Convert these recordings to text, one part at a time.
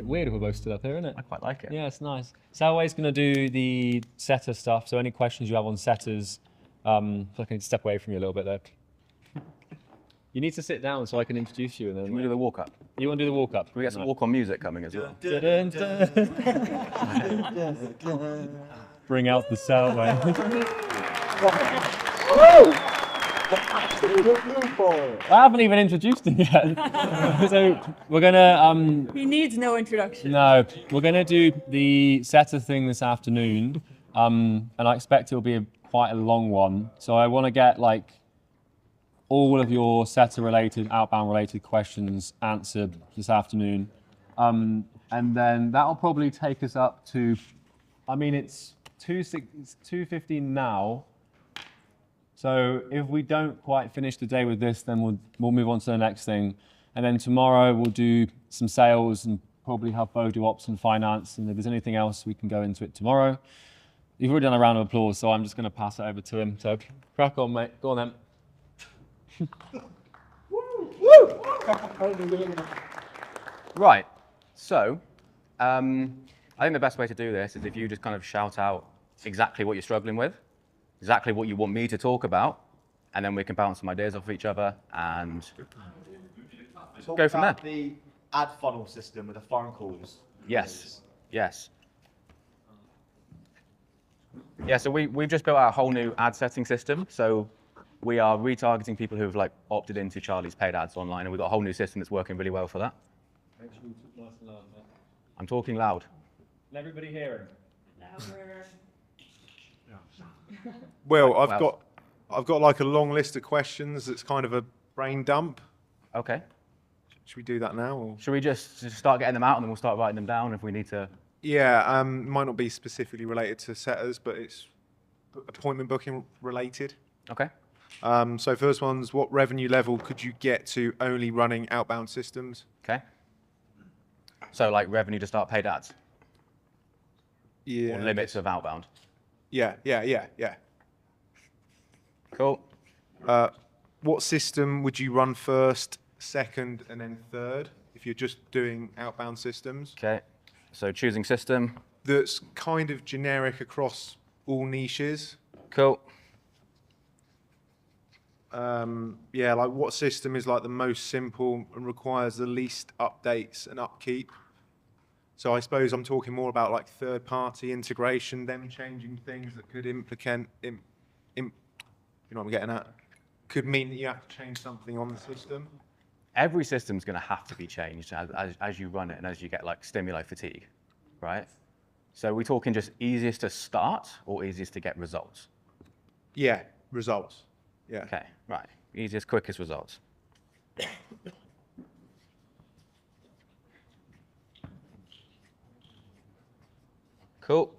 bit weird if we're both stood up here, isn't it? I quite like it. Yeah, it's nice. Salway's going to do the setter stuff. So any questions you have on setters, so I can step away from you a little bit there. You need to sit down so I can introduce you. And then Can we do the walk up? You want to do the walk up? Can we get some walk on music coming as well? Bring out the Salway. I haven't even introduced him yet. So we're gonna. He needs no introduction. No, we're gonna do the setter thing this afternoon, and I expect it'll be quite a long one. So I want to get like all of your setter-related, outbound-related questions answered this afternoon, and then that'll probably take us up to. I mean, it's 2:15 now. So if we don't quite finish the day with this, then we'll move on to the next thing. And then tomorrow we'll do some sales and probably have Bo do ops and finance. And if there's anything else, we can go into it tomorrow. You've already done a round of applause, so I'm just going to pass it over to him. So crack on, mate. Go on then. Right. So I think the best way to do this is if you just kind of shout out exactly what you're struggling with, exactly what you want me to talk about, and then we can bounce some ideas off each other and go from there. The ad funnel system with the phone calls. Yes, yes. Yeah, so we've just built out a whole new ad setting system. So we are retargeting people who have like opted into Charlie's paid ads online, and we've got a whole new system that's working really well for that. Make sure you talk nice and loud, mate. I'm talking loud. Can everybody hear him? Louder. Well, I've got like a long list of questions. That's kind of a brain dump. Okay. Should we do that now? Or? Should we just start getting them out and then we'll start writing them down if we need to? Yeah, might not be specifically related to setters, but it's appointment booking related. Okay. So first one's, what revenue level could you get to only running outbound systems? Okay. So like revenue to start paid ads? Yeah. Or limits of outbound? Yeah. Cool. What system would you run first, second, and then third if you're just doing outbound systems? Okay. So choosing system. That's kind of generic across all niches. Cool. Yeah, like what system is like the most simple and requires the least updates and upkeep? So I suppose I'm talking more about like third-party integration, them changing things that could implicate, you know what I'm getting at? Could mean that you have to change something on the system. Every system's going to have to be changed as you run it and as you get like stimuli fatigue, right? So we're talking just easiest to start or easiest to get results? Yeah, results. Yeah. Okay, right. Easiest, quickest results. Cool.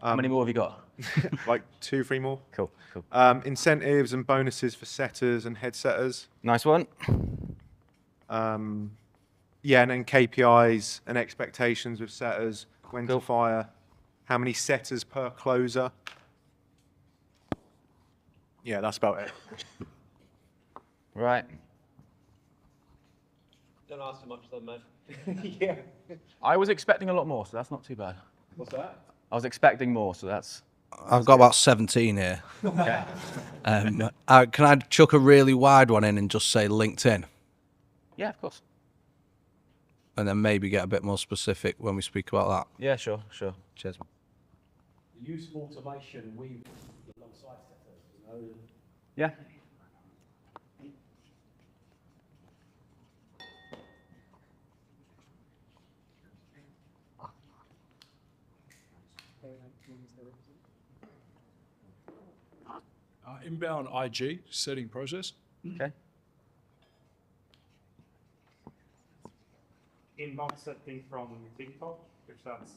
How many more have you got? Like 2, 3 more. Cool, cool. Incentives and bonuses for setters and head setters. Nice one. Yeah, and then KPIs and expectations with setters, when Cool. to fire, how many setters per closer. Yeah, that's about it. Right. Don't ask too much then, mate. Yeah. I was expecting a lot more, so that's not too bad. What's that? I was expecting more, so that's... I've got about 17 here. Okay. Can I chuck a really wide one in and just say LinkedIn? Yeah, of course. And then maybe get a bit more specific when we speak about that. Yeah, sure, sure. Cheers. Use automation weave alongside setters, you know. Yeah. Inbound IG setting process. Okay. Inbound setting from TikTok, if that's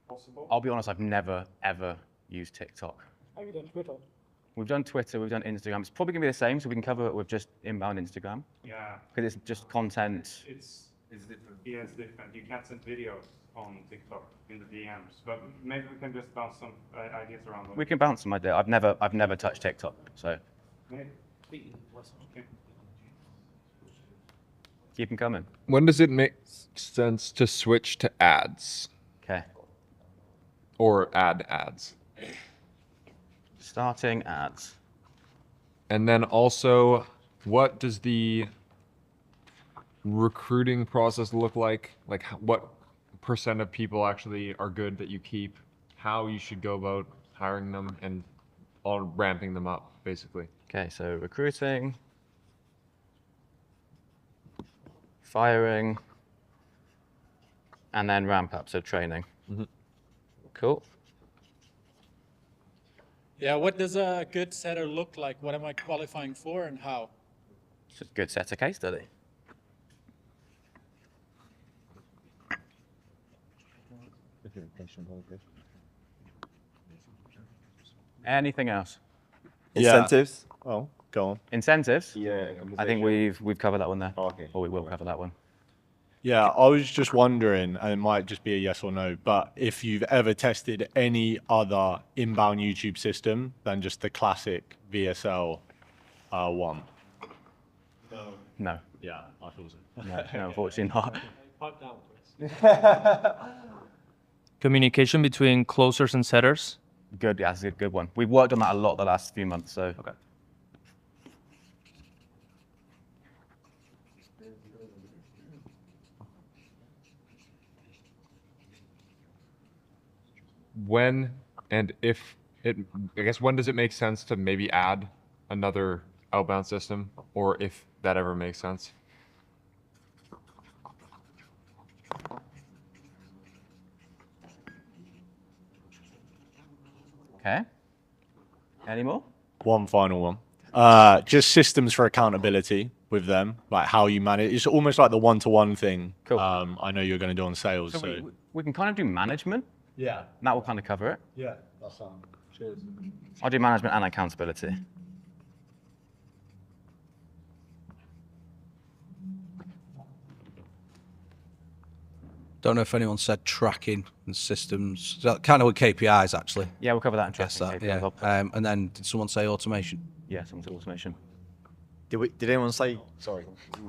possible. I'll be honest, I've never, ever used TikTok. Have you done Twitter? We've done Twitter, we've done Instagram. It's probably going to be the same, so we can cover it with just inbound Instagram. Yeah. Because it's just content. It's different. Yeah, it's different. You can't send videos on TikTok in the DMs, but maybe we can just bounce some ideas around. We can bounce some idea. I've never touched TikTok, so. Okay. Keep them coming. When does it make sense to switch to ads Okay. or add ads? Starting ads. And then also, what does the recruiting process look like? Like what percent of people actually are good that you keep, how you should go about hiring them and all ramping them up, basically. Okay, so recruiting, firing, and then ramp up, so training. Cool. Yeah, what does a good setter look like? What am I qualifying for and how? It's a good setter case study. Anything else? Incentives? Oh, go on. Incentives? Yeah. I think we've covered that one there. Okay. Or we will cover that one. Yeah, I was just wondering, and it might just be a yes or no, but if you've ever tested any other inbound YouTube system than just the classic VSL one. No. Yeah, I thought so. No, unfortunately not. Pipe down, please. Communication between closers and setters. Good, yeah, that's a good one. We've worked on that a lot the last few months, so. Okay. When and if it, I guess, when does it make sense to maybe add another outbound system, or if that ever makes sense? Okay. Any more? One final one. Just systems for accountability with them, like how you manage. It's almost like the one-to-one thing. Cool. I know you're going to do on sales. So we can kind of do management. Yeah. And that will kind of cover it. Yeah, that's cheers. I'll do management and accountability. Don't know if anyone said tracking and systems. So kind of with KPIs, actually. Yeah, we'll cover that in Guess tracking. that, KPIs. yeah. And then did someone say automation? Yeah, someone said automation. Did anyone say, sorry,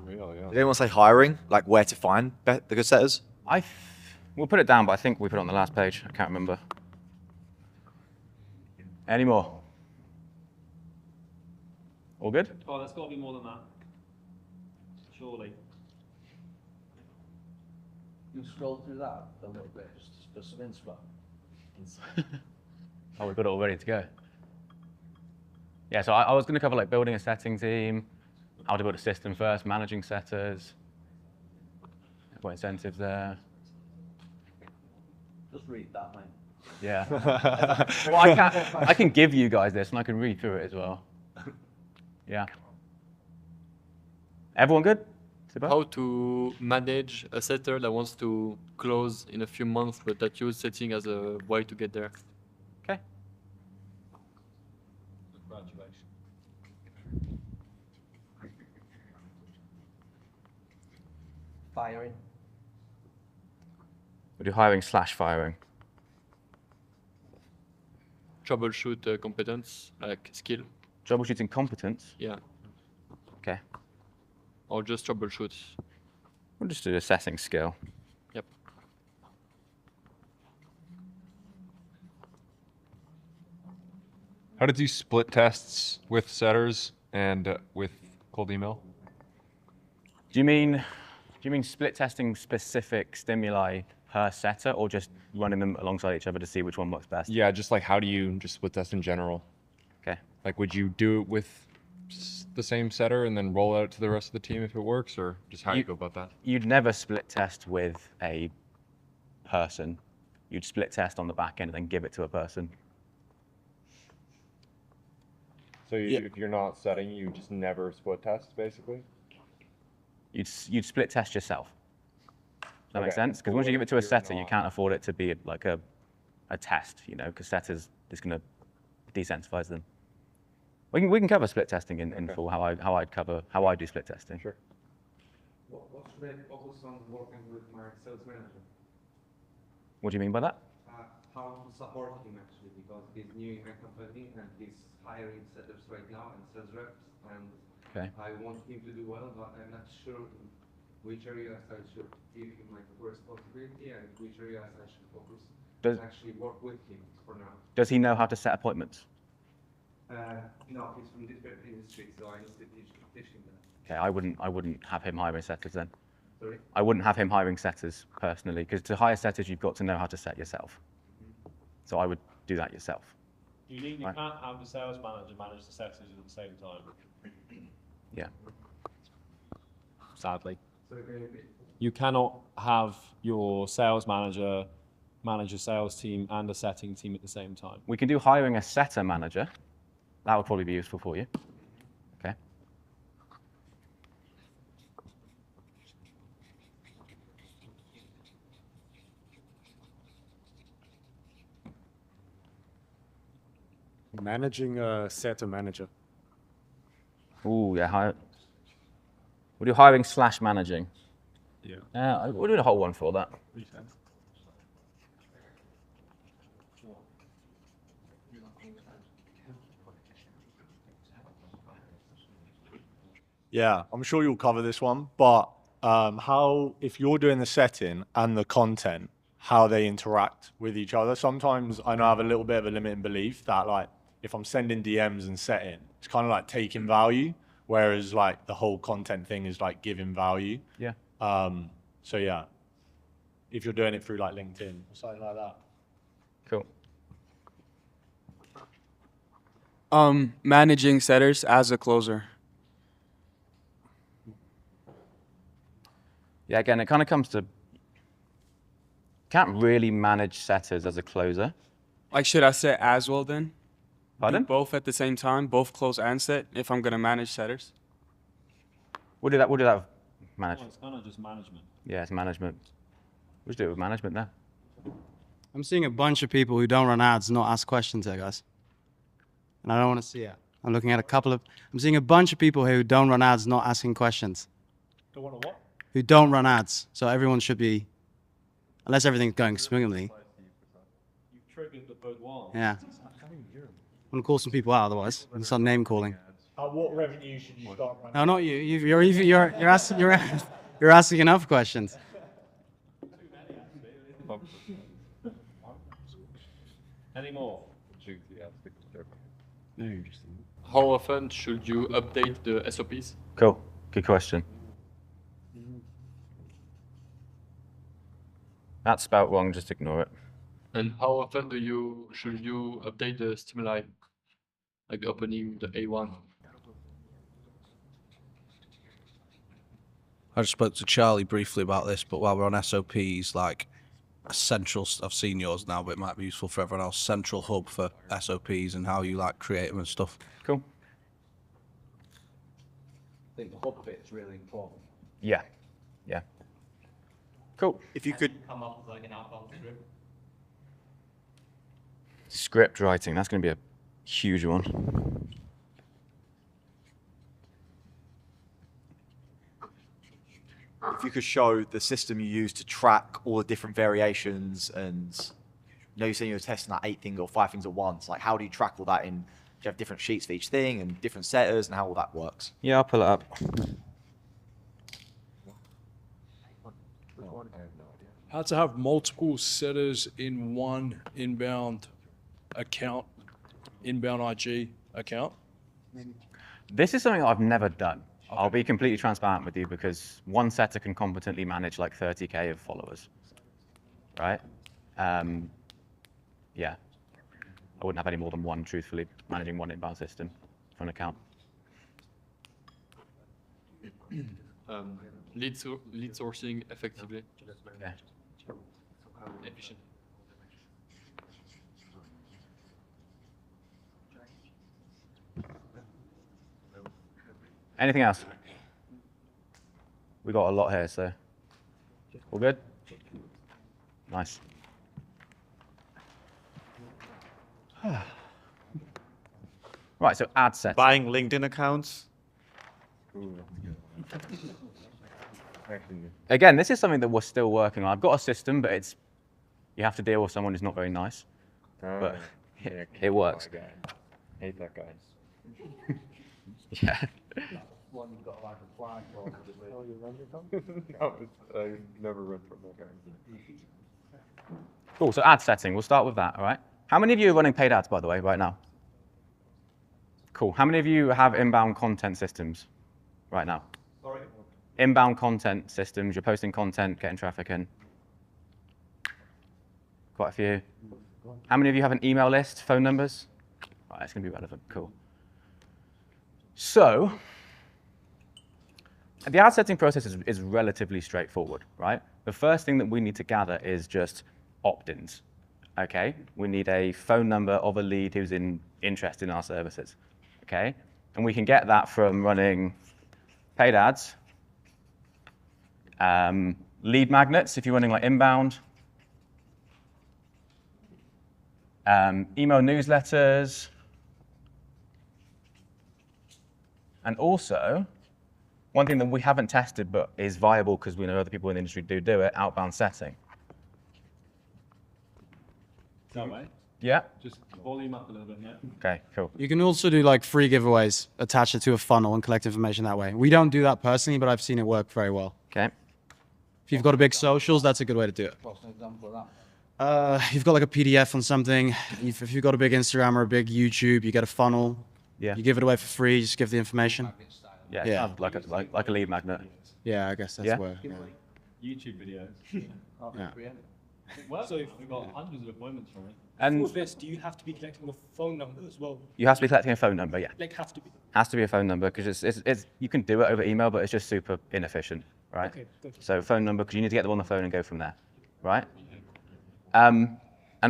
did anyone say hiring? Like where to find the good setters? We'll put it down, but I think we put it on the last page. I can't remember. Any more? All good? Oh, there's got to be more than that. Surely. You scroll through that a little bit, just for some inspo. Oh, we've got it all ready to go. Yeah, so I was going to cover like building a setting team, how to build a system first, managing setters, what incentives there. Just read that, mate. Yeah. Well, I can give you guys this and I can read through it as well. Yeah. Everyone good? How to manage a setter that wants to close in a few months, but that you're setting as a way to get there. Okay. Congratulations. Firing. We'll do hiring / firing. Troubleshoot competence, like skill. Troubleshooting competence? Yeah. Okay. Or just troubleshoot. We'll just do assessing skill. Yep. How to do split tests with setters and with cold email? Do you mean split testing specific stimuli per setter, or just running them alongside each other to see which one works best? Yeah, just like how do you just split test in general? Okay. Like would you do it with the same setter and then roll out to the rest of the team if it works, or just how do you go about that? You'd never split test with a person. You'd split test on the back end and then give it to a person. So if you're not setting, you just never split test, basically? You'd split test yourself. Does that make Okay. sense? Because But once you what give it if to a you're setter, you not- can't afford it to be like a test, you know, because setters just going to desensitize them. We can cover split testing in full, how I do split testing. Sure. What should I focus on working with my sales manager? What do you mean by that? How to support him actually, because he's new in my company and he's hiring setters right now and sales reps, and Okay. I want him to do well, but I'm not sure which areas I should give him like responsibility and which areas I should focus Does, and actually work with him for now. does he know how to set appointments? No, he's from different industries, so I need to teach him that. Okay, I wouldn't have him hiring setters then. Sorry? I wouldn't have him hiring setters personally, because to hire setters, you've got to know how to set yourself. So I would do that yourself. You can't have the sales manager manage the setters at the same time. Yeah. Sadly. So You cannot have your sales manager manage a sales team and a setting team at the same time. We can do hiring a setter manager. That would probably be useful for you. Okay. Managing a setter manager. Ooh, yeah. We'll do hiring / managing. Yeah. We'll do the whole one for that. Yeah, I'm sure you'll cover this one, but how, if you're doing the setting and the content, how they interact with each other. Sometimes I know I have a little bit of a limiting belief that like, if I'm sending DMs and setting, it's kind of like taking value, whereas like the whole content thing is like giving value. Yeah. So yeah, if you're doing it through like LinkedIn or something like that. Cool. Managing setters as a closer. Yeah, again, it kind of comes to, can't really manage setters as a closer. Like, should I set as well then? Pardon? Do both at the same time, both close and set, if I'm going to manage setters? We'll do that with management. Well, it's kind of just management. Yeah, it's management. We'll just do it with management there. I'm seeing a bunch of people who don't run ads not ask questions here, guys. And I don't want to see it. I'm looking at I'm seeing a bunch of people who don't run ads not asking questions. Don't want to what? Who don't run ads. So everyone should be, unless everything's going swimmingly. You've triggered the boudoir. Yeah. I'm going to call some people out otherwise. I'm start name calling. What revenue should you start running? No, not you. You're asking enough questions. Any more? Very interesting. How often should you update the SOPs? Cool. Good question. That's spelt wrong, just ignore it. And how often should you update the stimuli? Like the opening, the A1? I just spoke to Charlie briefly about this, but while we're on SOPs, like a central, I've seen yours now, but it might be useful for everyone else, central hub for SOPs and how you like create them and stuff. Cool. I think the hub bit is really important. Yeah. Yeah. Cool. If you could come up with like an outbound script. Script writing, that's going to be a huge one. if you could show the system you use to track all the different variations and you know you're saying you're testing like 8 things or 5 things at once, like how do you track all that in? Do you have different sheets for each thing and different setters and how all that works? Yeah, I'll pull it up. How to have multiple setters in one inbound account, inbound IG account? This is something I've never done. Okay. I'll be completely transparent with you because one setter can competently manage like 30K of followers, right? Yeah, I wouldn't have any more than one, truthfully, managing one inbound system for an account. Lead sourcing effectively. Yeah. Efficient. Anything else? We got a lot here, so all good? Nice. Right, so ad set. Buying LinkedIn accounts. Again, this is something that we're still working on. I've got a system, but it's you have to deal with someone who's not very nice. But it works. Hate that guy. Yeah. one you've got like a flag for. Oh, you remember something? No, I never read from that guy. Cool, so ad setting, we'll start with that, all right? How many of you are running paid ads, by the way, right now? Cool. How many of you have inbound content systems right now? Sorry? Inbound content systems, you're posting content, getting traffic in. Quite a few. How many of you have an email list, phone numbers? Right, it's going to be relevant. Cool. So, the ad setting process is relatively straightforward, right? The first thing that we need to gather is just opt-ins, okay? We need a phone number of a lead who's interested in our services, okay? And we can get that from running paid ads, lead magnets if you're running like inbound, email newsletters, and also, one thing that we haven't tested but is viable because we know other people in the industry do it, outbound setting. That way? Yeah? Just volume up a little bit, yeah. Okay, cool. You can also do like free giveaways, attach it to a funnel and collect information that way. We don't do that personally, but I've seen it work very well. Okay. If you've got a big socials, that's a good way to do it. What's an example of that? You've got like a PDF on something. If you've got a big Instagram or a big YouTube, you get a funnel. Yeah. You give it away for free. Just give the information. Yeah, Yeah. like a lead magnet. Yeah, I guess that's Yeah? where. Yeah. YouTube videos. Yeah. Well, So if- we've got hundreds of appointments from it. And For this, do you have to be collecting a phone number as well? you have to be collecting a phone number, yeah. Like, have to be. Has to be a phone number because it's you can do it over email, but it's just super inefficient, right? Okay, good. So phone number because you need to get them on the phone and go from there, right? And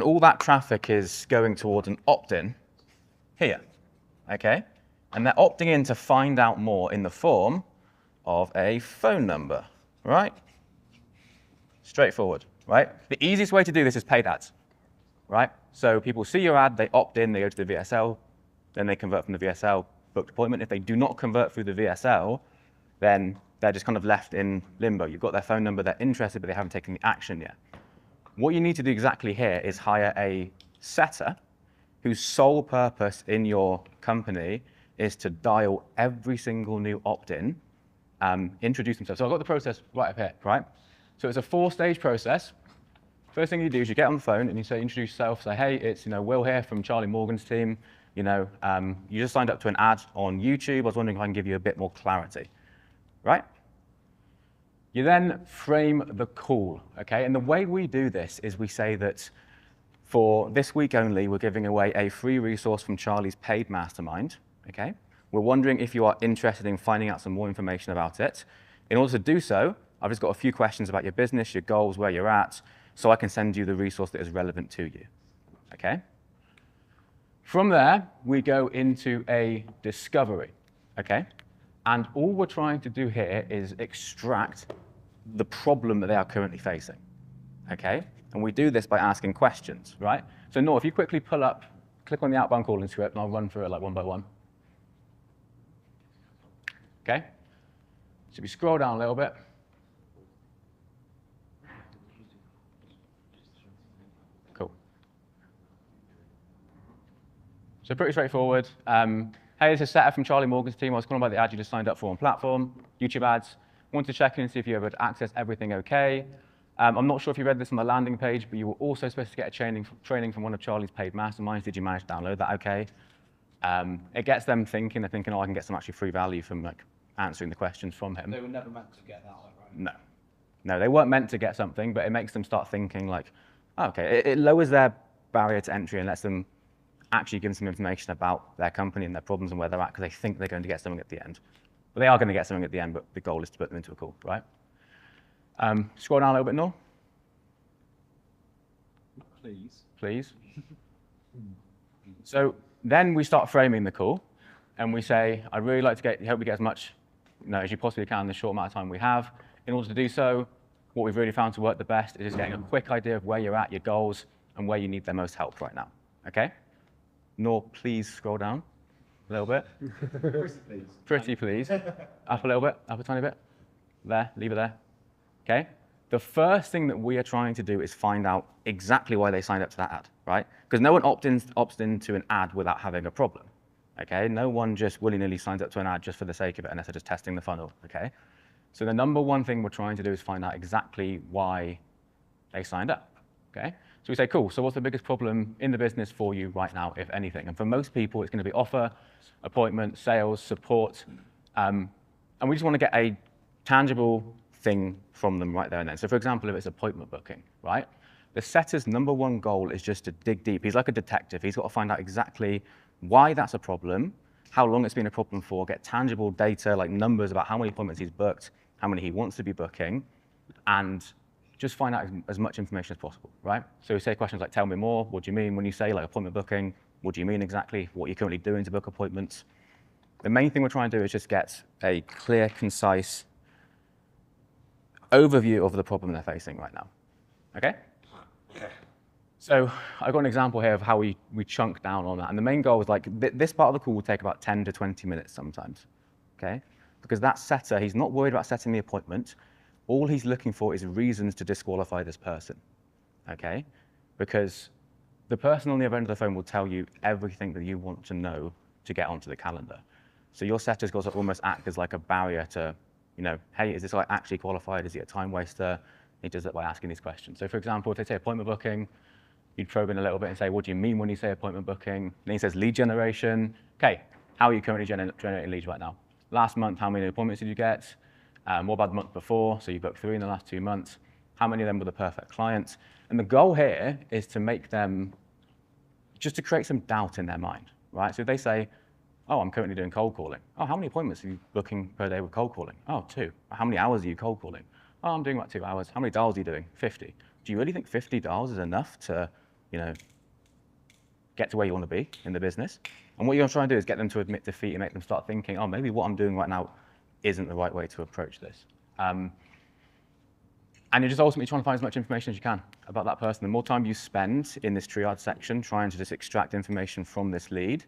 all that traffic is going towards an opt-in here, okay? And they're opting in to find out more in the form of a phone number, right? Straightforward, right? The easiest way to do this is paid ads, right? So people see your ad, they opt in, they go to the VSL, then they convert from the VSL, booked appointment. If they do not convert through the VSL, then they're just kind of left in limbo. You've got their phone number, they're interested, but they haven't taken the action yet. What you need to do exactly here is hire a setter whose sole purpose in your company is to dial every single new opt-in, introduce themselves. So I've got the process right up here, right? So it's a 4-stage process. First thing you do is you get on the phone and you say, introduce yourself, say, hey, it's Will here from Charlie Morgan's team. You just signed up to an ad on YouTube. I was wondering if I can give you a bit more clarity, right? You then frame the call, okay? And the way we do this is we say that for this week only, we're giving away a free resource from Charlie's paid mastermind, okay? We're wondering if you are interested in finding out some more information about it. In order to do so, I've just got a few questions about your business, your goals, where you're at, so I can send you the resource that is relevant to you, okay? From there, we go into a discovery, okay? And all we're trying to do here is extract the problem that they are currently facing, okay? And we do this by asking questions, right? So Noor, if you quickly click on the outbound calling script, and I'll run through it like one by one. Okay? So if you scroll down a little bit. Cool. So pretty straightforward. Hey, this is Seta from Charlie Morgan's team. I was calling about the ad you just signed up for on platform, YouTube ads. Wanted to check in and see if you ever access everything okay. I'm not sure if you read this on the landing page, but you were also supposed to get a training from one of Charlie's paid masterminds. Did you manage to download that okay? It gets them thinking. They're thinking, oh, I can get some actually free value from like answering the questions from him. They were never meant to get that, right? No. No, they weren't meant to get something, but it makes them start thinking like, oh, okay, it lowers their barrier to entry and lets them actually give them some information about their company and their problems and where they're at because they think they're going to get something at the end. But they are going to get something at the end, but the goal is to put them into a call, right? Scroll down a little bit, Noor. Please. Please. So then we start framing the call, and we say, I'd really like to help you get as much as you possibly can in the short amount of time we have. In order to do so, what we've really found to work the best is just getting a quick idea of where you're at, your goals, and where you need their most help right now, okay? Noor, please scroll down a little bit. Pretty please. Up a little bit, up a tiny bit. There, leave it there. Okay? The first thing that we are trying to do is find out exactly why they signed up to that ad, right? Because no one opts into an ad without having a problem, Okay, no one just willy-nilly signs up to an ad just for the sake of it unless they're just testing the funnel. Okay, so the number one thing we're trying to do is find out exactly why they signed up. Okay, so we say, cool. So what's the biggest problem in the business for you right now, if anything? And for most people, it's going to be offer, appointment, sales, support, and we just want to get a tangible thing from them right there and then. So for example, if it's appointment booking, right? The setter's number one goal is just to dig deep. He's like a detective. He's got to find out exactly why that's a problem, how long it's been a problem for, get tangible data like numbers about how many appointments he's booked, how many he wants to be booking, and just find out as much information as possible, right? So we say questions like, tell me more, what do you mean when you say like appointment booking? What do you mean exactly? What are you currently doing to book appointments? The main thing we're trying to do is just get a clear, concise overview of the problem they're facing right now, okay? So I've got an example here of how we chunk down on that. And the main goal is like, this part of the call will take about 10 to 20 minutes sometimes, okay? Because that setter, he's not worried about setting the appointment. All he's looking for is reasons to disqualify this person, okay? Because the person on the other end of the phone will tell you everything that you want to know to get onto the calendar. So your setter's got to almost act as like a barrier to, you know, hey, is this guy actually qualified? Is he a time waster? He does it by asking these questions. So for example, if they say appointment booking, you'd probe in a little bit and say, what do you mean when you say appointment booking? Then he says lead generation. Okay, how are you currently generating leads right now? Last month, how many appointments did you get? What about the month before? So you booked 3 in the last 2 months. How many of them were the perfect clients? And the goal here is to make them, just to create some doubt in their mind, right? So if they say, oh, I'm currently doing cold calling. Oh, how many appointments are you booking per day with cold calling? Oh, 2. How many hours are you cold calling? Oh, I'm doing about 2 hours. How many dials are you doing? 50. Do you really think 50 dials is enough to, you know, get to where you want to be in the business? And what you're trying to do is get them to admit defeat and make them start thinking, oh, maybe what I'm doing right now isn't the right way to approach this. And you're just ultimately trying to find as much information as you can about that person. The more time you spend in this triage section trying to just extract information from this lead,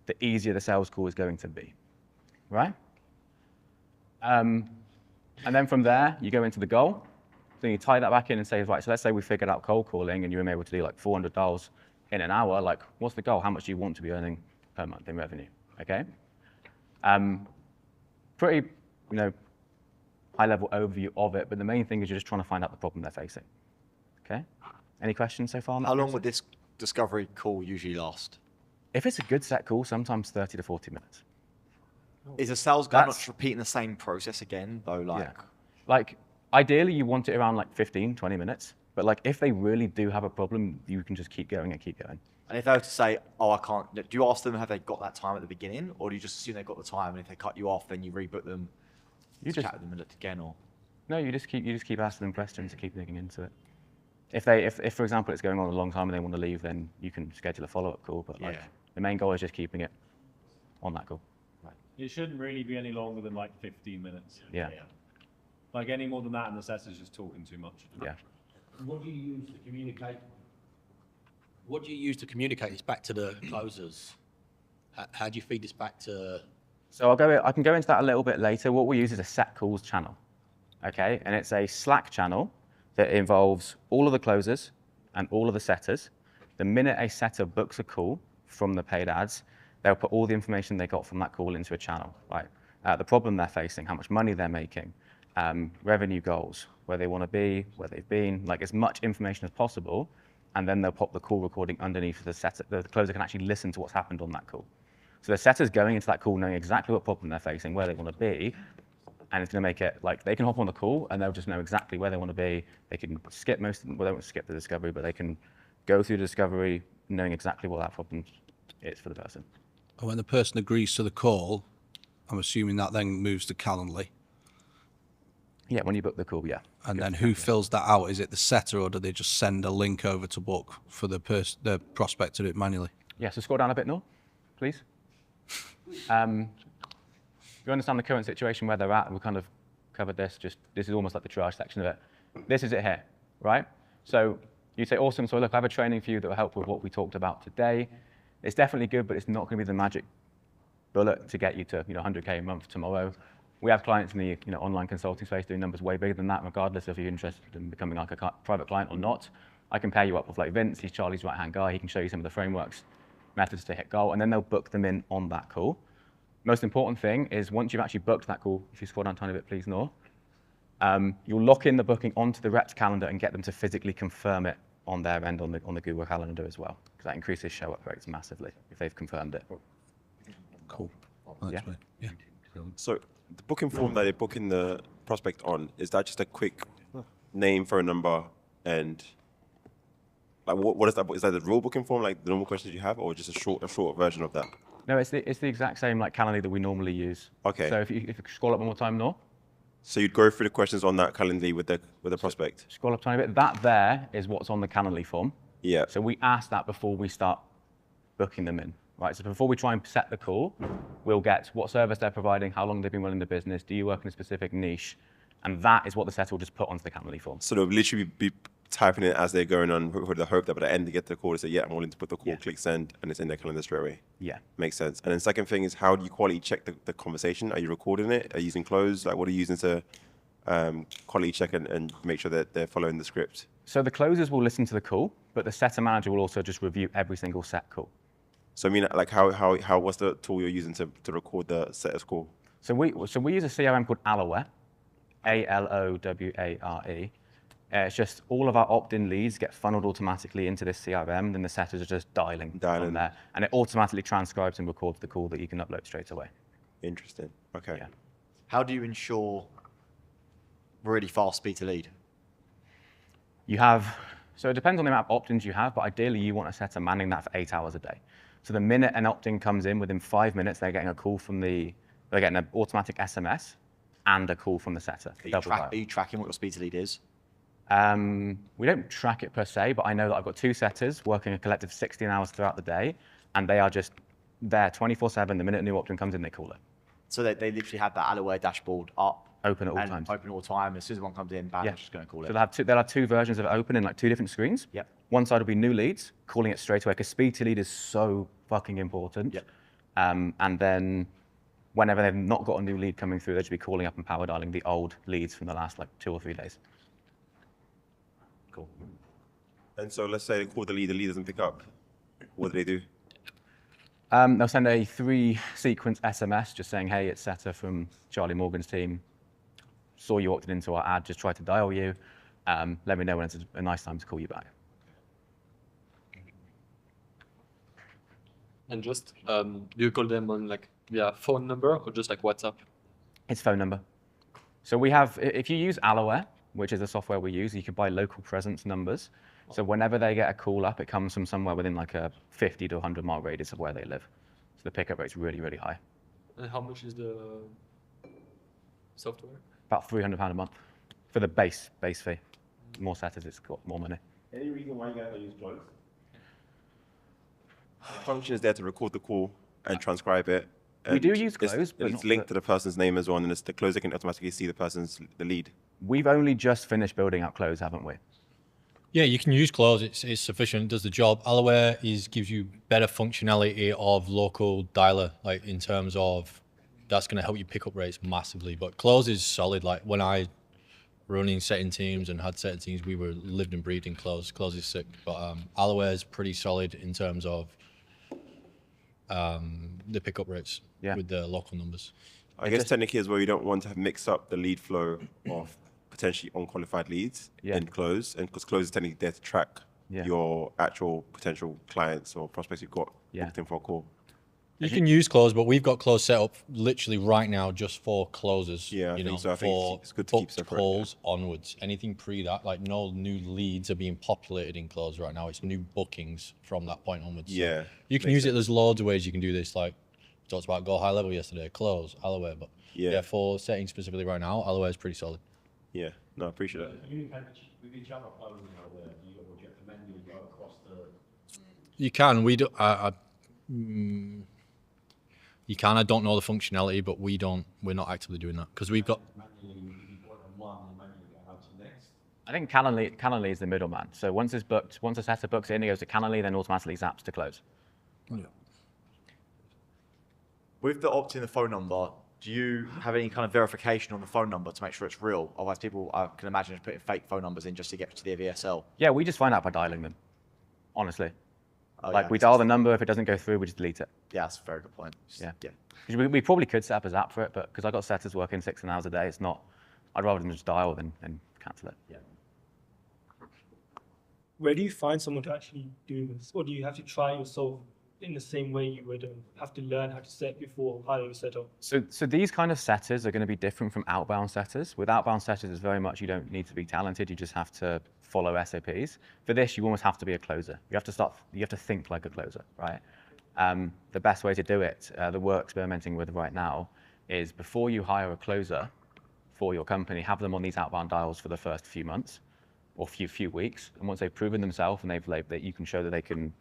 the easier the sales call is going to be, right? And then from there, you go into the goal. So you tie that back in and say, right, so let's say we figured out cold calling and you were able to do like 400 dials in an hour. Like, what's the goal? How much do you want to be earning per month in revenue, okay? Pretty, you know, high-level overview of it, but the main thing is you're just trying to find out the problem they're facing, okay? Any questions so far on that? How long would this discovery call usually last? If it's a good set call, sometimes 30 to 40 minutes. Is a sales guy not just repeating the same process again, though? Like, yeah. Like, ideally, you want it around like 15, 20 minutes. But like, if they really do have a problem, you can just keep going and keep going. And if they were to say, oh, I can't, do you ask them, have they got that time at the beginning? Or do you just assume they've got the time, and if they cut you off, then you rebook them, you just chat with them and look again, or? No, you just keep asking them questions to keep digging into it. If for example, it's going on a long time and they want to leave, then you can schedule a follow-up call. But like, the main goal is just keeping it on that call. Right. It shouldn't really be any longer than like 15 minutes. Yeah. Like any more than that, and the setter's just talking too much. Yeah. What do you use to communicate? What do you use to communicate this back to the closers? How do you feed this back to? So I can go into that a little bit later. What we use is a set calls channel, okay? And it's a Slack channel that involves all of the closers and all of the setters. The minute a setter books a call from the paid ads, they'll put all the information they got from that call into a channel, right? The problem they're facing, how much money they're making, revenue goals, where they want to be, where they've been, like as much information as possible, and then they'll pop the call recording underneath the setter. The closer can actually listen to what's happened on that call. So the setter's going into that call knowing exactly what problem they're facing, where they want to be, and it's going to make it like they can hop on the call and they'll just know exactly where they want to be. They can skip most of them, well, they won't skip the discovery, but they can go through the discovery knowing exactly what that problem is for the person. When the person agrees to the call, I'm assuming that then moves to Calendly. Yeah, when you book the call, yeah. And then who fills that out? Is it the setter, or do they just send a link over to book for the prospect to do it manually? Yeah, so scroll down a bit more, please. You understand the current situation where they're at, and we kind of covered this, this is almost like the triage section of it. This is it here, right? So you say, awesome, so look, I have a training for you that will help with what we talked about today. It's definitely good, but it's not going to be the magic bullet to get you to 100K a month tomorrow. We have clients in the online consulting space doing numbers way bigger than that, regardless if you're interested in becoming like a private client or not. I can pair you up with like Vince, he's Charlie's right-hand guy, he can show you some of the frameworks. methods to hit goal, and then they'll book them in on that call. Most important thing is once you've actually booked that call, if you scroll down a tiny bit, please, Noor, you'll lock in the booking onto the rep's calendar and get them to physically confirm it on their end on the Google Calendar as well, because that increases show-up rates massively if they've confirmed it. Cool. Yeah. Yeah. So the booking form that they're booking the prospect on, is that just a quick name, phone number, and like what is that? Is that the real booking form, like the normal questions you have, or just a short version of that? No, it's the exact same like Calendly that we normally use. Okay. So if you scroll up one more time, Noor. So you'd go through the questions on that Calendly with the prospect. Scroll up a tiny bit. That there is what's on the Calendly form. Yeah. So we ask that before we start booking them in, right? So before we try and set the call, we'll get what service they're providing, how long they've been running the business, do you work in a specific niche, and that is what the setter will just put onto the Calendly form. So they'll literally be typing it as they're going on with the hope that by the end they get the call to say, yeah, I'm willing to put the call, click send, and it's in their calendar straight away. Yeah. Makes sense. And then second thing is, how do you quality check the conversation? Are you recording it? Are you using close? Like, what are you using to quality check and make sure that they're following the script? So the closers will listen to the call, but the setter manager will also just review every single set call. So I mean, like, how what's the tool you're using to record the setter's call? So we use a CRM called Aloware, Aloware. It's just all of our opt-in leads get funneled automatically into this CRM, then the setters are just dialing from there, and it automatically transcribes and records the call that you can upload straight away. Interesting. Okay. Yeah. How do you ensure really fast speed to lead? So it depends on the amount of opt-ins you have, but ideally you want a setter manning that for 8 hours a day. So the minute an opt-in comes in, within 5 minutes, they're getting a call from they're getting an automatic SMS and a call from the setter. Are you tracking what your speed to lead is? We don't track it per se, but I know that I've got 2 setters working a collective 16 hours throughout the day, and they are just there 24/7. The minute a new opt-in comes in, they call it. So they literally have that Aloware dashboard up. Open at all times. Open all the time. As soon as one comes in, bam, it's just going to call it. So they'll have 2 versions of it open in like 2 different screens. Yep. One side will be new leads, calling it straight away, because speed to lead is so fucking important. Yep. And then whenever they've not got a new lead coming through, they should be calling up and power dialing the old leads from the last like 2 or 3 days. Cool. And so let's say they call the lead doesn't pick up. What do they do? They'll send a 3-sequence SMS just saying, hey, it's Setter from Charlie Morgan's team. Saw you opted into our ad, just tried to dial you. Let me know when it's a nice time to call you back. And just, do you call them on like via phone number or just like WhatsApp? It's phone number. So we have, if you use Aloware, which is the software we use, you can buy local presence numbers. So whenever they get a call up, it comes from somewhere within like a 50 to 100 mile radius of where they live. So the pickup rate's really, really high. And how much is the software? About £300 a month for the base fee. More setters, it's got more money. Any reason why you guys don't use close? The function is there to record the call and transcribe it. We do use close, but it's linked to the person's name as well, and the closer can automatically see the lead. We've only just finished building out close, haven't we? Yeah, you can use close. It's sufficient. It does the job. Aloware gives you better functionality of local dialer, like in terms of that's going to help you pick up rates massively. But close is solid. Like when I running setting teams and had setting teams, we were lived and breathed in close. Close is sick, but Aloware is pretty solid in terms of the pickup rates with the local numbers. I guess technically as well, you don't want to mix up the lead flow of potentially unqualified leads in close, and because close is technically there to track your actual potential clients or prospects you've got booked in for a call. You can use close, but we've got close set up literally right now just for closers. Yeah, you know, so I think for it's good to keep booked separate. calls onwards. Anything pre that, like no new leads are being populated in close right now. It's new bookings from that point onwards. So Yeah, you can use it. There's loads of ways you can do this. Like we talked about go high level yesterday, close, Aloware, but yeah, for setting specifically right now, Aloware is pretty solid. Yeah, no, I appreciate that. Communicate with each other closing out there. Do you recommend you go across the? You can. We do. You can. I don't know the functionality, but we don't. We're not actively doing that because we've got. I think Calendly is the middleman. So once it's booked, once a setter books in, it goes to Calendly, then automatically zaps to close. Yeah. With the opt-in the phone number, do you have any kind of verification on the phone number to make sure it's real? Otherwise, people, I can imagine, just putting fake phone numbers in just to get to their VSL. Yeah, we just find out by dialing them, honestly. Oh, Like yeah, we dial the number, if it doesn't go through, we just delete it. Yeah, that's a very good point. Yeah. Yeah. 'Cause we probably could set up a Zap for it, but because I've got setters working 16 hours a day, it's not, I'd rather them just dial than cancel it. Yeah. Where do you find someone to actually do this? Or do you have to try yourself in the same way you would have to learn how to set before hiring a setter? So these kind of setters are going to be different from outbound setters. With outbound setters, it's very much you don't need to be talented. You just have to follow SOPs. For this, you almost have to be a closer. You have to think like a closer, right? The best way to do it, that we're experimenting with right now, is before you hire a closer for your company, have them on these outbound dials for the first few months or few weeks. And once they've proven themselves and that you can show that they can,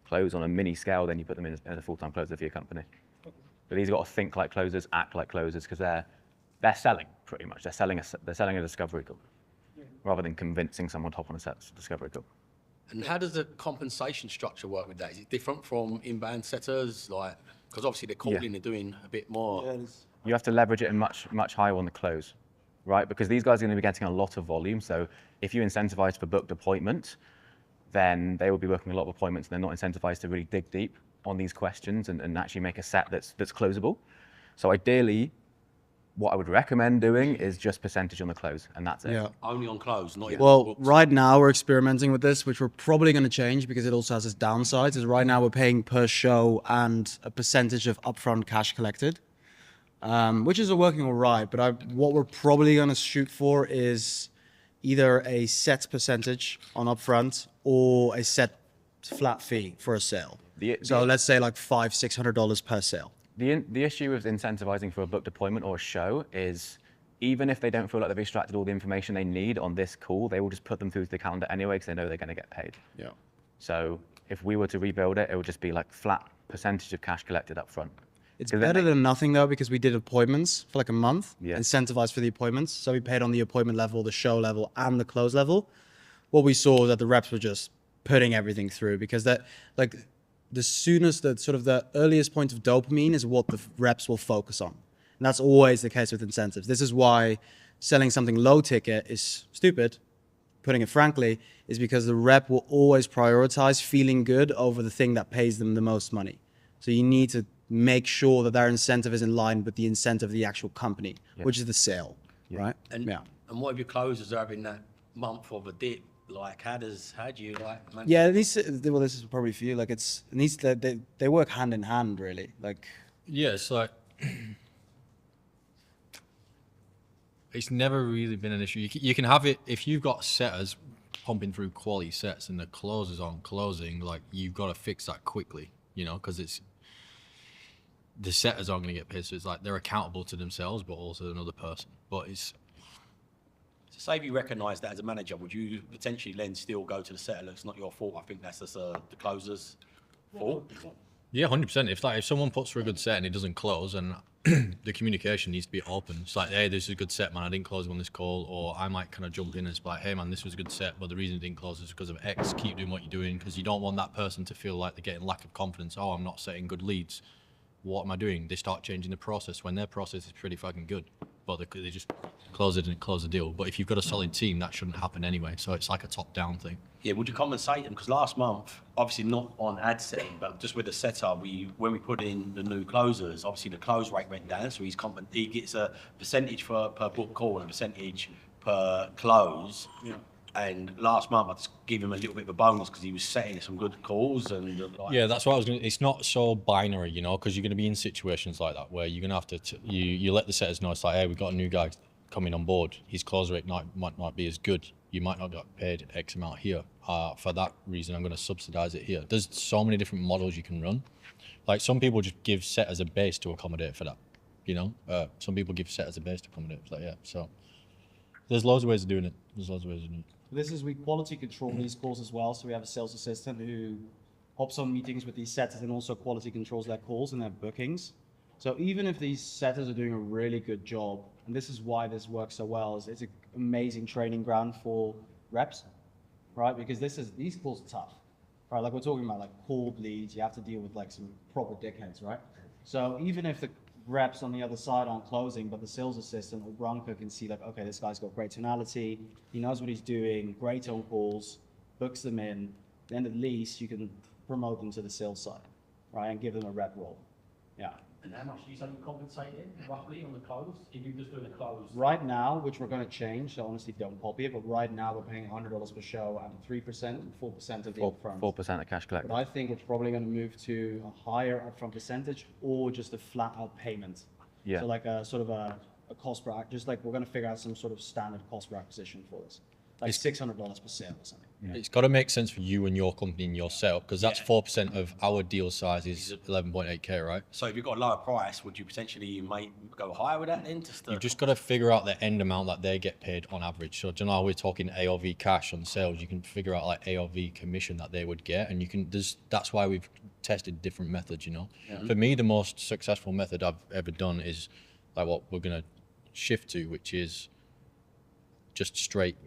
close on a mini scale, then you put them in as a full-time closer for your company. But these have got to think like closers, act like closers, because they're selling pretty much. They're selling a discovery call rather than convincing someone to hop on a discovery call. And how does the compensation structure work with that? Is it different from inbound setters? Because obviously they're calling, they're doing a bit more. You have to leverage it in much higher on the close, right? Because these guys are going to be getting a lot of volume. So if you incentivize for booked appointment, then they will be working a lot of appointments, and they're not incentivized to really dig deep on these questions and actually make a set that's closable. So ideally, what I would recommend doing is just percentage on the close, and that's it. Yeah. Only on close, not even Well, books. right now we're experimenting with this, which we're probably going to change because it also has its downsides. Is right now we're paying per show and a percentage of upfront cash collected, which is working all right. But what we're probably going to shoot for is either a set percentage on upfront or a set flat fee for a sale. So let's say like $500-600 per sale. The issue with incentivizing for a booked appointment or a show is even if they don't feel like they've extracted all the information they need on this call, they will just put them through to the calendar anyway because they know they're going to get paid. Yeah. So if we were to rebuild it, it would just be like flat percentage of cash collected up front. It's better than nothing though, because we did appointments for like a month, Yeah. incentivized for the appointments. So we paid on the appointment level, the show level, and the close level. What we saw was that the reps were just putting everything through because the soonest, the earliest point of dopamine is what the reps will focus on. And that's always the case with incentives. This is why selling something low ticket is stupid, putting it frankly, is because the rep will always prioritize feeling good over the thing that pays them the most money. So you need to make sure that their incentive is in line with the incentive of the actual company, which is the sale, right? And what if your closers are having that month of a dip? Like, how do you manage? Yeah, this is probably for you. Like, they work hand in hand, really. Like, yeah, it's like it's never really been an issue. You can have it if you've got setters pumping through quality sets and the closers aren't closing. Like, you've got to fix that quickly, because it's the setters aren't going to get paid. So it's like they're accountable to themselves, but also another person. But it's. So say if you recognise that as a manager, would you potentially then still go to the setter? It's not your fault. I think that's just the closer's fault. Yeah, 100%. If someone puts through a good set and it doesn't close, and the communication needs to be open. It's like, hey, this is a good set, man. I didn't close on this call, or I might kind of jump in and it's like, hey, man, this was a good set, but the reason it didn't close is because of X. Keep doing what you're doing, because you don't want that person to feel like they're getting lack of confidence. Oh, I'm not setting good leads. What am I doing? They start changing the process when their process is pretty fucking good, but they just close it and close the deal. But if you've got a solid team, that shouldn't happen anyway. So it's like a top-down thing. Yeah, would you compensate them? Because last month, obviously not on ad setting, but just with the setup, when we put in the new closers, obviously the close rate went down, so he gets a percentage per book call and a percentage per close. Yeah. And last month, I just gave him a little bit of a bonus because he was setting some good calls. And yeah, that's what I was going to. It's not so binary, because you're going to be in situations like that where you're going to have to. You let the setters know it's like, hey, we've got a new guy coming on board. His close rate might not be as good. You might not get paid X amount here. For that reason, I'm going to subsidize it here. There's so many different models you can run. Like some people just give setters a base to accommodate for that. Some people give setters a base to accommodate for that. Yeah. So there's loads of ways of doing it. we quality control these calls as well. So we have a sales assistant who hops on meetings with these setters and also quality controls their calls and their bookings. So even if these setters are doing a really good job, and this is why this works so well, is it's an amazing training ground for reps, right? Because these calls are tough, right? Like we're talking about like cold leads, you have to deal with like some proper dickheads, right? So even if the reps on the other side aren't closing, but the sales assistant or Bronco can see like, okay, this guy's got great tonality, he knows what he's doing, great on calls, books them in, then at least you can promote them to the sales side, right, and give them a rep role. Yeah. And how much do you say you compensate in, roughly, on the close? If you're just doing a close? Right now, which we're going to change, so honestly don't copy it, but right now we're paying $100 per show and 3% and 4% of the upfront. 4% of cash collect. But I think it's probably going to move to a higher upfront percentage or just a flat out payment. Yeah. So like a sort of a cost per, just like we're going to figure out some sort of standard cost per acquisition for this. Like $600 per sale or something. It's got to make sense for you and your company and your setup, because that's 4% of our deal size is 11.8K, right? So if you've got a lower price, would you potentially might go higher with that then? You've just got to figure out the end amount that they get paid on average. So, do you know, we're talking AOV cash on sales. You can figure out like AOV commission that they would get, and you can. That's why we've tested different methods. You know, for me, the most successful method I've ever done is like what we're gonna shift to, which is just straight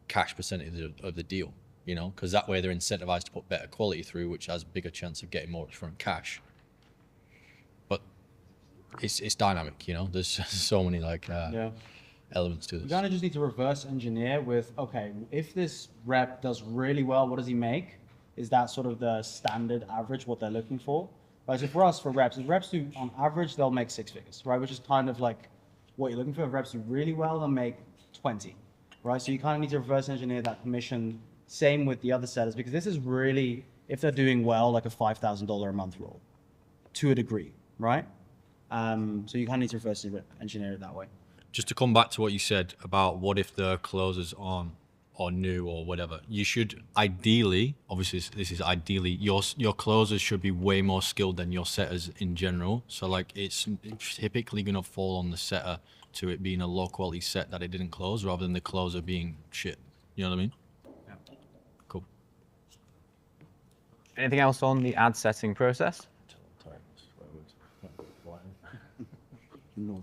cash percentage of the deal. You know, because that way they're incentivized to put better quality through, which has a bigger chance of getting more upfront cash. But it's dynamic, you know. There's so many like elements to this. You kind of just need to reverse engineer with, okay, if this rep does really well, what does he make? Is that sort of the standard average, what they're looking for? Right, so for us, for reps, if reps do, on average, they'll make 6 figures, right? Which is kind of like what you're looking for. If reps do really well, they'll make 20, right? So you kind of need to reverse engineer that commission. Same with the other sellers, because this is really, if they're doing well, like a $5,000 a month role, to a degree, right? So you kind of need to reverse engineer it that way. Just to come back to what you said about what if the closers on or new or whatever, you should ideally, obviously this is ideally, your closers should be way more skilled than your setters in general. So like it's typically going to fall on the setter to it being a low quality set that it didn't close, rather than the closer being shit. You know what I mean? Yeah. Cool. Anything else on the ad setting process?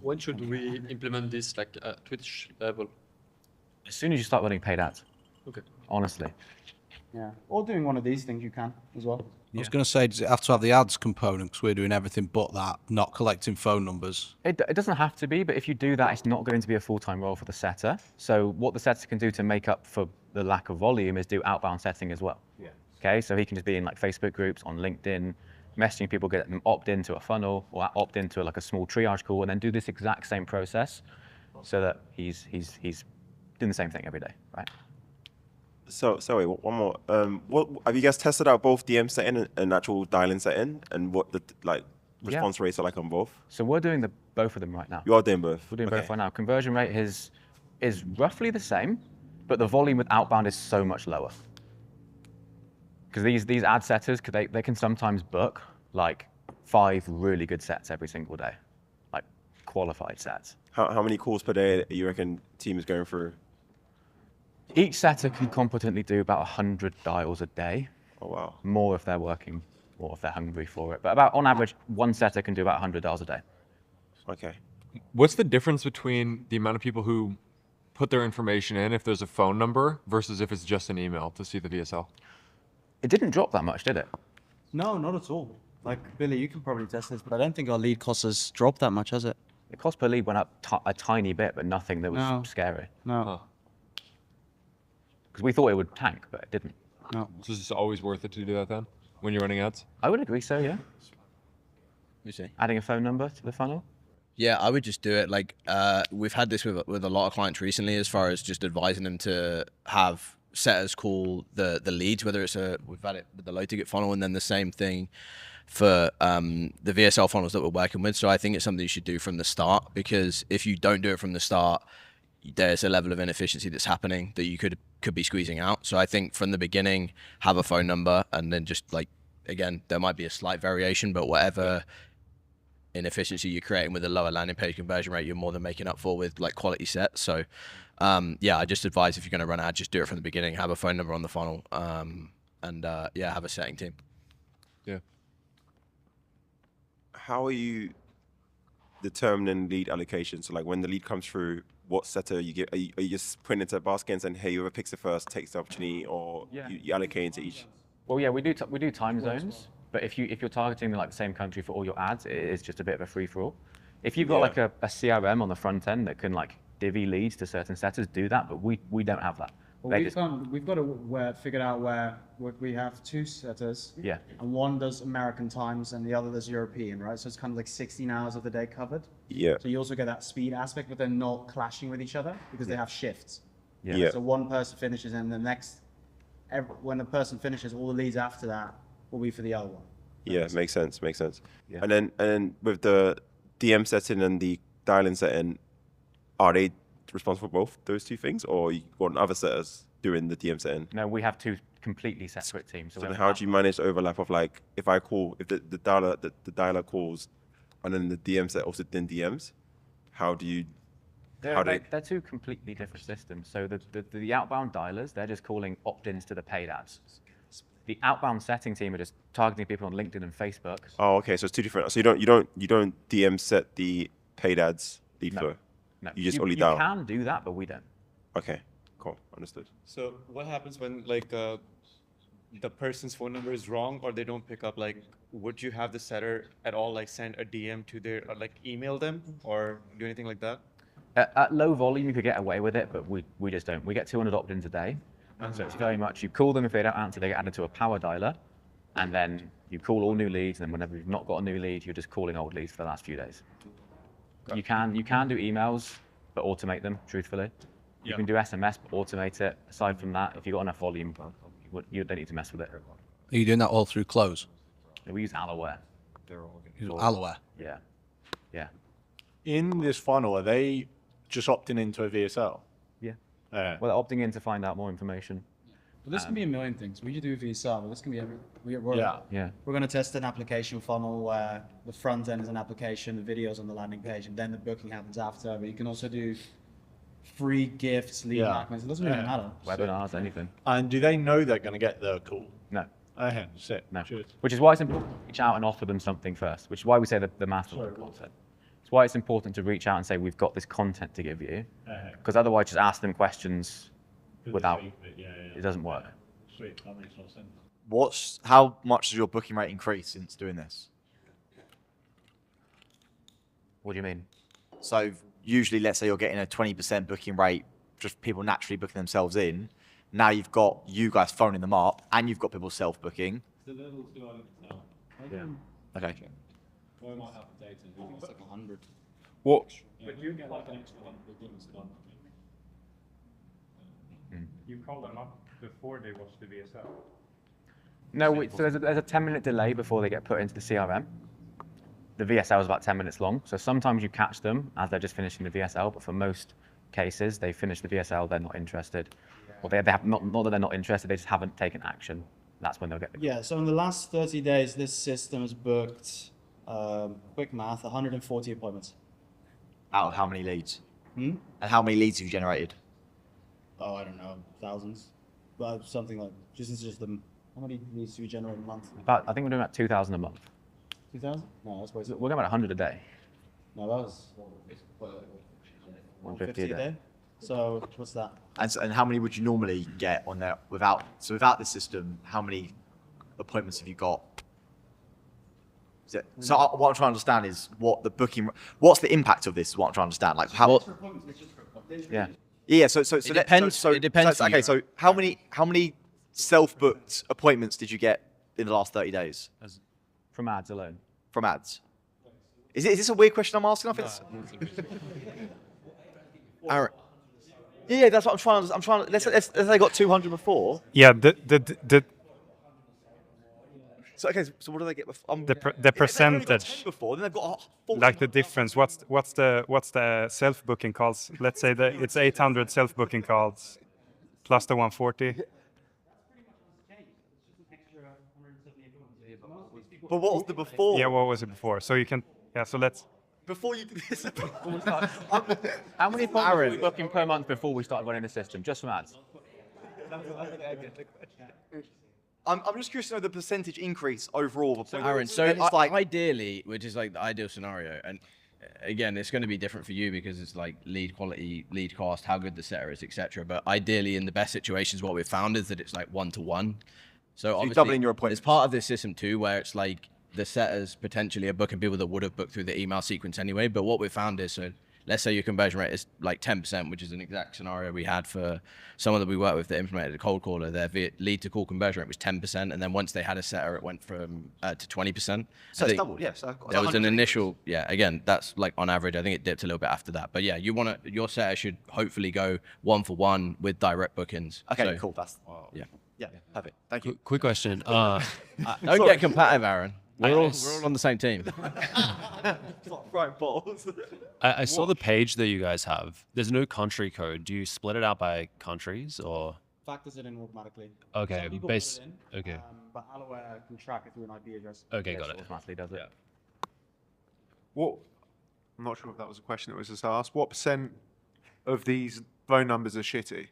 When should we implement this, like at Twitch level? As soon as you start running paid ads. Okay. Honestly. Yeah. Or doing one of these things you can as well. I was going to say, does it have to have the ads component? Because we're doing everything but that, not collecting phone numbers. It doesn't have to be, but if you do that, it's not going to be a full-time role for the setter. So what the setter can do to make up for the lack of volume is do outbound setting as well. Yeah. Okay, so he can just be in like Facebook groups, on LinkedIn, messaging people, get them opt into a funnel or opt into like a small triage call, and then do this exact same process so that he's doing the same thing every day, right? So sorry, one more. What have you guys tested out both DM setting and actual dial-in setting, and what the response rates are like on both? So we're doing both of them right now. You are doing both. We're doing both right now. Conversion rate is roughly the same, but the volume with outbound is so much lower. Because these ad setters, they can sometimes book like 5 really good sets every single day, like qualified sets. How many calls per day you reckon team is going through? Each setter can competently do about 100 dials a day. Oh wow! More if they're working, or if they're hungry for it. But about on average, one setter can do about 100 dials a day. Okay. What's the difference between the amount of people who put their information in if there's a phone number versus if it's just an email to see the VSL? It didn't drop that much, did it? No, not at all. Like, Billy, you can probably test this, but I don't think our lead cost has dropped that much, has it? The cost per lead went up a tiny bit, but nothing that was scary. No. Because we thought it would tank, but it didn't. No. So is it always worth it to do that then, when you're running ads? I would agree so, yeah. You see? Adding a phone number to the funnel? Yeah, I would just do it. Like, we've had this with a lot of clients recently, as far as just advising them to have setters call the leads, whether it's we've had it with the low ticket funnel, and then the same thing for the VSL funnels that we're working with. So I think it's something you should do from the start, because if you don't do it from the start, there's a level of inefficiency that's happening that you could be squeezing out. So I think from the beginning, have a phone number, and then just like, again, there might be a slight variation, but whatever inefficiency you're creating with a lower landing page conversion rate, you're more than making up for with like quality sets. So yeah, I just advise if you're going to run ads, just do it from the beginning, have a phone number on the funnel, and yeah, have a setting team. Yeah. How are you determining lead allocation? So like when the lead comes through, what setter you get? Are you just putting it into a basket and saying, hey, whoever picks it first takes the opportunity, or you allocate into each? Well, yeah, we do time zones, but if you're targeting like the same country for all your ads, it is just a bit of a free for all. If you've got like a CRM on the front end that can like divvy leads to certain setters, do that, but we don't have that. Well, They we've just- done. We've got figured out where we have two setters. Yeah. And one does American times and the other does European, right? So it's kind of like 16 hours of the day covered. Yeah. So you also get that speed aspect, but they're not clashing with each other because they have shifts. Yeah. Yeah. So one person finishes and the next, when the person finishes, all the leads after that will be for the other one. Yeah, makes sense. Makes sense. Yeah. And then with the DM setting and the dial-in setting, are they responsible for both those two things, or you want other setters doing the DM setting? No, we have two completely separate teams. So then how do you manage the overlap of like if the dialer calls, and then the DM set also then DMs? How do you? They're two completely different systems. So the outbound dialers, they're just calling opt-ins to the paid ads. The outbound setting team are just targeting people on LinkedIn and Facebook. Oh, okay. So it's two different. So you don't DM set the paid ads lead flow. No, You just only dial. You can do that, but we don't. Okay, cool, understood. So what happens when like the person's phone number is wrong or they don't pick up? Like, would you have the setter at all like send a DM to their or like email them or do anything like that? At low volume, you could get away with it, but we just don't. We get 200 opt-ins a day. So it's very much, you call them, if they don't answer, they get added to a power dialer. And then you call all new leads, and then whenever you've not got a new lead, you're just calling old leads for the last few days. You can do emails, but automate them, truthfully. You can do SMS, but automate it. Aside from that, if you've got enough volume, you don't need to mess with it. Are you doing that all through close? We use Alaware. Use Alaware? Yeah. Yeah. In this funnel, are they just opting into a VSL? Yeah. Yeah. Well, they're opting in to find out more information. But this can be a million things. We could do VSL, but this can be we're Yeah. We're going to test an application funnel where the front end is an application, the video's on the landing page, and then the booking happens after. But you can also do free gifts, lead magnets. It doesn't really matter. Webinars, anything. And do they know they're going to get the call? No. Okay, sick. No. Cheers. Which is why it's important to reach out and offer them something first, which is why we say the master content. It's why it's important to reach out and say, we've got this content to give you. Because otherwise, just ask them questions without, it doesn't work. Sweet, that makes no sense. How much has your booking rate increased since doing this? What do you mean? So usually, let's say you're getting a 20% booking rate, just people naturally booking themselves in. Now you've got you guys phoning them up, and you've got people self-booking. The levels do I know? Yeah. Okay. I might have the data. It's like 100. What? But you get like an extra one. You call them up before they watch the VSL. No, so there's a 10-minute delay before they get put into the CRM. The VSL is about 10 minutes long, so sometimes you catch them as they're just finishing the VSL, but for most cases, they finish the VSL, they're not interested. Or they have not that they're not interested, they just haven't taken action. That's when they'll get the Yeah, so in the last 30 days, this system has booked, quick math, 140 appointments. Out of how many leads? Hmm? And how many leads have you generated? Oh, I don't know, thousands. But something like, this is just the, how many leads do we generate a month? I think we're doing about 2,000 a month. 2,000? No, that's way. We're going about 100 a day. No, that was 150 a day. So what's that? And how many would you normally get on there without this system? How many appointments have you got? So what I'm trying to understand is what's the impact of this? Is what I'm trying to understand, like how. Yeah. Yeah. So It depends. It depends. Okay. So how many self-booked appointments did you get in the last 30 days? From ads alone. From ads. Is this a weird question I'm asking? I think it's... Aaron. Yeah, that's what I'm trying to. Let's they got 200 before. Yeah, So okay, so what do they get before? the percentage. Before, then they've got 40. Like the difference. What's the self-booking calls? Let's say that it's 800 self-booking calls plus the 140. But what was the before? Yeah, what was it before? So you can. Yeah, so let's. Before you did this. How many appointments were we booking per month before we started running the system, just from ads? I'm just curious to know the percentage increase overall. So Aaron, so it's like ideally, which is like the ideal scenario, and again, it's going to be different for you because it's like lead quality, lead cost, how good the setter is, etc. But ideally, in the best situations, what we've found is that it's like 1-to-1. So obviously, doubling your appointments. It's part of this system too, where it's like the setters potentially are booking people that would have booked through the email sequence anyway. But what we've found is, so let's say your conversion rate is like 10%, which is an exact scenario we had for someone that we worked with that implemented a cold caller. Their lead to call conversion rate was 10%, and then once they had a setter, it went from to 20%. So it's doubled, yeah. So there was an initial, again, that's like on average. I think it dipped a little bit after that, but yeah, your setter should hopefully go 1-for-1 with direct bookings. Okay, So, cool. That's yeah, perfect. Thank you. Quick question. Don't get competitive, Aaron. We're all on the same team. Right, balls. I saw the page that you guys have. There's no country code. Do you split it out by countries or? Factors it in automatically. Okay, Some people base. put it in, Okay. but Alloy can track it through an IP address. Okay, got it. Automatically does it. What? I'm not sure if that was a question that was just asked. What percent of these phone numbers are shitty?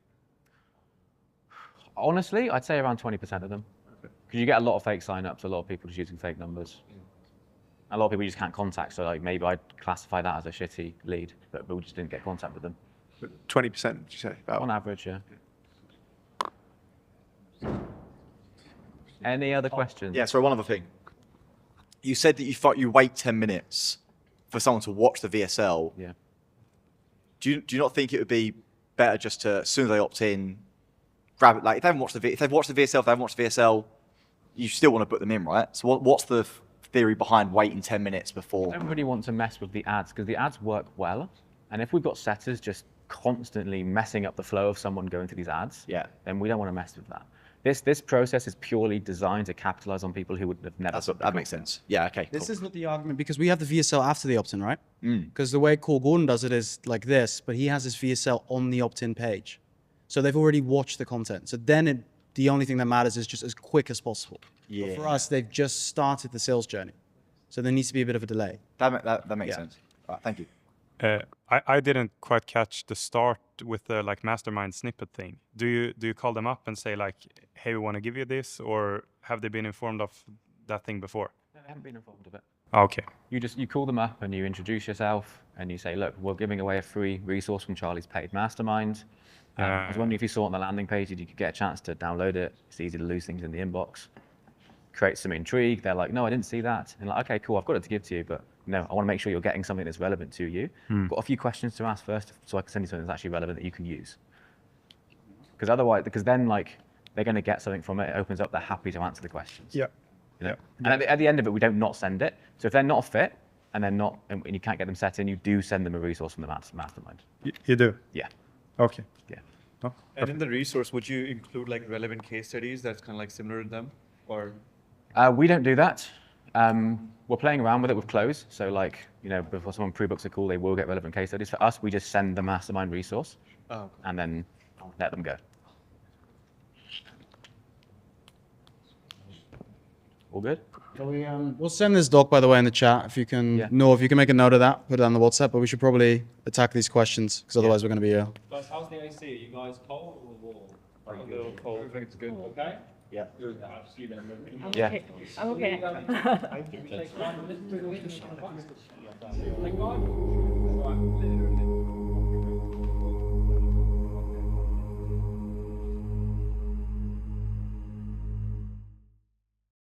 Honestly, I'd say around 20% of them. Because you get a lot of fake signups, a lot of people just using fake numbers. A lot of people you just can't contact, so like maybe I'd classify that as a shitty lead, but we just didn't get contact with them. 20%, did you say? About? On average, yeah. Any other questions? Yeah, sorry, one other thing. You said that you wait 10 minutes for someone to watch the VSL. Yeah. Do you not think it would be better just to, as soon as they opt in, grab it? Like if they've watched the VSL, if they haven't watched the VSL, you still want to put them in, right? So what's the theory behind waiting 10 minutes before? I don't really want to mess with the ads because the ads work well. And if we've got setters just constantly messing up the flow of someone going to these ads, then we don't want to mess with that. This process is purely designed to capitalize on people who would have never. That makes sense. Yeah. Okay. This cool. is not the argument because we have the VSL after the opt-in, right? Mm. Because the way Cole Gordon does it is like this, but he has his VSL on the opt-in page. So they've already watched the content. So then the only thing that matters is just as quick as possible. Yeah. But for us, they've just started the sales journey. So there needs to be a bit of a delay. That makes sense. All right, thank you. I didn't quite catch the start with the like mastermind snippet thing. Do you call them up and say like, hey, we want to give you this, or have they been informed of that thing before? No, they haven't been informed of it. Okay. You call them up and you introduce yourself and you say, look, we're giving away a free resource from Charlie's paid mastermind. I was wondering if you saw it on the landing page, you could get a chance to download it. It's easy to lose things in the inbox. Create some intrigue. They're like, no, I didn't see that. And like, okay, cool, I've got it to give to you, but no, I want to make sure you're getting something that's relevant to you. Got a few questions to ask first, so I can send you something that's actually relevant that you can use. Because then like they're going to get something from it. It opens up. They're happy to answer the questions. Yeah. You know? And at the end of it, we don't not send it. So if they're not a fit and they're not, and you can't get them set in, you do send them a resource from the mastermind. You do? Yeah. Okay. Yeah. Oh, And in the resource, would you include like relevant case studies that's kind of like similar to them, or? We don't do that. We're playing around with it with close. So like, you know, before someone pre-books a call, they will get relevant case studies. For us, we just send the mastermind resource and then let them go. All good? We'll send this doc, by the way, in the chat. If you can, if you can make a note of that, put it on the WhatsApp. But we should probably attack these questions because otherwise we're going to be here. Guys, how's the AC? Are you guys cold or warm? A little cold. I think it's good. Okay? Yeah. Yeah. I'm okay. Right.